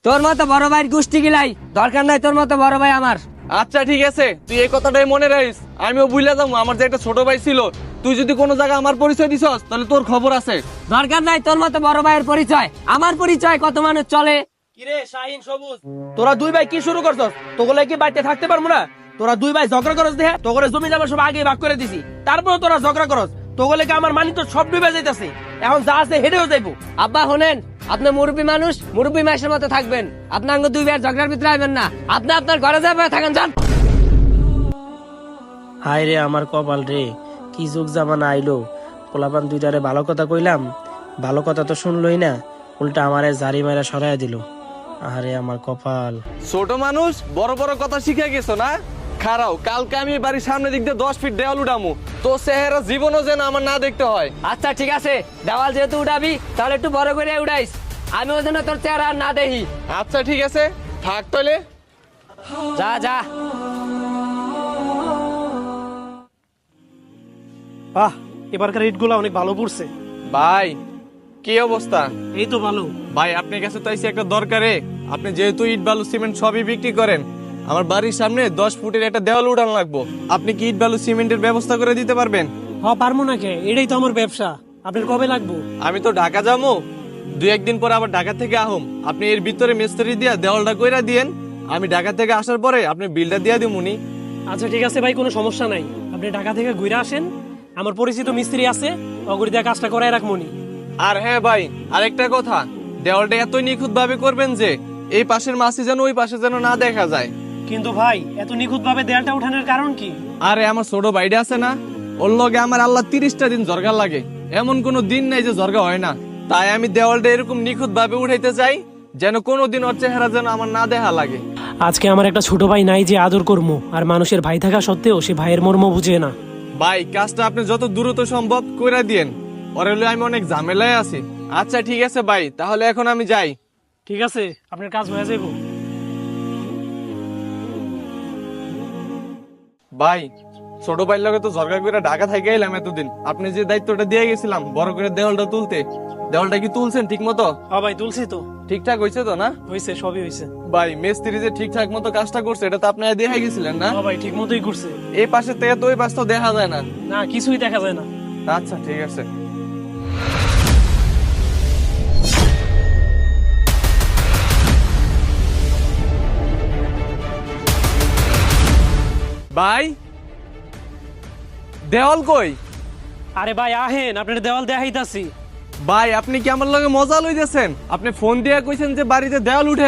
তোর মতো বড় ভাইয়ের গোষ্ঠী গিলাই দরকার নাই, তোর মতো বড় ভাই আমার। আচ্ছা ঠিক আছে, তুই এই কথাটাই মনে রাখিস। আমিও বুঝলে যাবো আমার যে একটা ছোট ভাই ছিল, তুই যদি কোনো জায়গায় আমার পরিচয় দিছস তাহলে তোর খবর আছে। দরকার নাই তোর মতো বড় ভাইয়ের পরিচয়, আমার পরিচয় কত মানুষ চলে। কিরে শাহিন সবুজ, তোরা দুই ভাই কি শুরু করছস? তোগুলো কি বাড়িতে থাকতে পারবো না? তোরা দুই ভাই ঝগড়া করস দেখে তোগুলো জমি জমা সব আগে ভাগ করে দিছি, তারপর তোরা ঝগড়া করস। তোগুলো কি আমার মানি তো সব ডুবে যাইতেছে, এখন যা আছে হেঁটেও যাইবো। আব্বা শোনেন, আপনি মুরব্বী মানুষ, মুরব্বী মাসের মতো থাকবেন। আপনার দুই ভাইয়ের ঝগড়ার ভিতরে আইবেন না। আপনি আপনার ঘরে যাবেন, থাকেন যান। হায় রে আমার কপাল রে, কি যুগ জামানা আইলো। পোলাপান দুইটারে ভালো কথা কইলাম, ভালো কথা তো শুনলই না, উল্টা আমারে জারি মারা সরাইয়া দিল। আরে আমার কপাল। ছোট মানুষ বড় বড় কথা শিখে গেছো না? খারাও, কালকে আমি বাড়ির সামনে দিক দিয়ে 10 ফিট দেওয়াল উঠামু, তো চেহারা জীবনও যেন আমার না দেখতে হয়। আচ্ছা ঠিক আছে, দেওয়াল যেহেতু উঠাবি তাহলে একটু বড় করে উঠাইস, আমি ওই জন্য তোর চেহারা আর না দেখি। আচ্ছা ঠিক আছে, থাক তাহলে। যা যা। বাহ, এবারকার ইটগুলো অনেক ভালো পড়ছে। ভাই কি অবস্থা? এই তো ভালো। ভাই আপনার কাছে তো আইছি একটা দরকারে। আপনি যেহেতু ইট বালু সিমেন্ট সবই বিক্রি করেন, আমার বাড়ির সামনে 10 ফুটের একটা দেওয়াল উঠানো লাগবো। আপনি কি ইট বালু সিমেন্টের ব্যবস্থা করে দিতে পারবেন? পারবো না কে, এটাই তো আমার ব্যবসা। আপনার কবে লাগবো? আমি তো ঢাকা যাবো, 2-1 দিন পরে আবার ঢাকা থেকে আহম। আপনি এর ভিতরে মিস্ত্রি দিয়া দেওয়ালটা কইরা দিয়েন, আমি ঢাকা থেকে আসার পরে আপনি বিলটা দিয়া দিমুনি। আচ্ছা ঠিক আছে ভাই, কোনো সমস্যা নাই। আপনি ঢাকা থেকে ঘুরে আসেন, আমার পরিচিত মিস্ত্রি আছে, অগরি দিয়ে কাজটা করাই রাখমনি। আর হ্যাঁ ভাই, আরেকটা কথা, দেওয়ালটা এত নিখুঁত ভাবে করবেন যে এই পাশের মাছি যেন ওই পাশে যেন না দেখা যায়। কিন্তু ভাই, এত নিখুঁত ভাবে দেয়ালটা উঠানোর কারণ কি? আরে আমার ছোট ভাইটা আছে না, ওর লগে আমার আল্লাহ 30টা দিন জর্গা লাগে, এমন কোনো দিন নাই যে জর্গা হয় না। তাই আমি দেওয়ালটা এরকম নিখুঁত ভাবে উঠাইতে চাই যেন কোনোদিন ওর চেহারা যেন আমার না দেখা লাগে। আজকে আমার একটা ছোট ভাই নাই যে আদর করবো, আর মানুষের ভাই থাকা সত্ত্বেও সে ভাইয়ের মর্ম বুঝে না। ভাই কাজটা আপনি যত দ্রুত সম্ভব কইরা দিয়েন, ওরে হলে আমি অনেক ঝামেলায় আছি। আচ্ছা ঠিক আছে ভাই, তাহলে এখন আমি যাই। ঠিক আছে, আপনার কাজ হয়ে যাইব। ভাই ছোট ভাইয়ের লগে তো জর্গা করে ঢাকা থেকে এলাম এতদিন, আপনি যে দায়িত্বটা দিয়ে গেছিলাম বড় করে দেওয়ালটা তুলতে, দেওয়ালটা কি তুলছেন ঠিক মতো? হ্যাঁ ভাই, তুলছি তো। ঠিকঠাক হয়েছে তো না? হয়েছে, সবই হয়েছে। ভাই মিস্ত্রি যে ঠিকঠাক মতো কাজটা করছে এটা তো আপনারা দেখে গেছিলেন না? হ্যাঁ ভাই, ঠিক মতোই করছে। এই পাশে থেকে তো ওই পাশ তো দেখা যায় না। না, কিছুই দেখা যায় না। আচ্ছা ঠিক আছে। ভাই দেওয়াল কই? আরে ভাই আহেন, আপনার দেওয়াল দেখাইতাছি। ভাই আপনি কি আমার লগে মজা লইতেছেন? আপনি ফোন দিয়ে কইছেন যে বাড়িতে দেওয়াল উঠে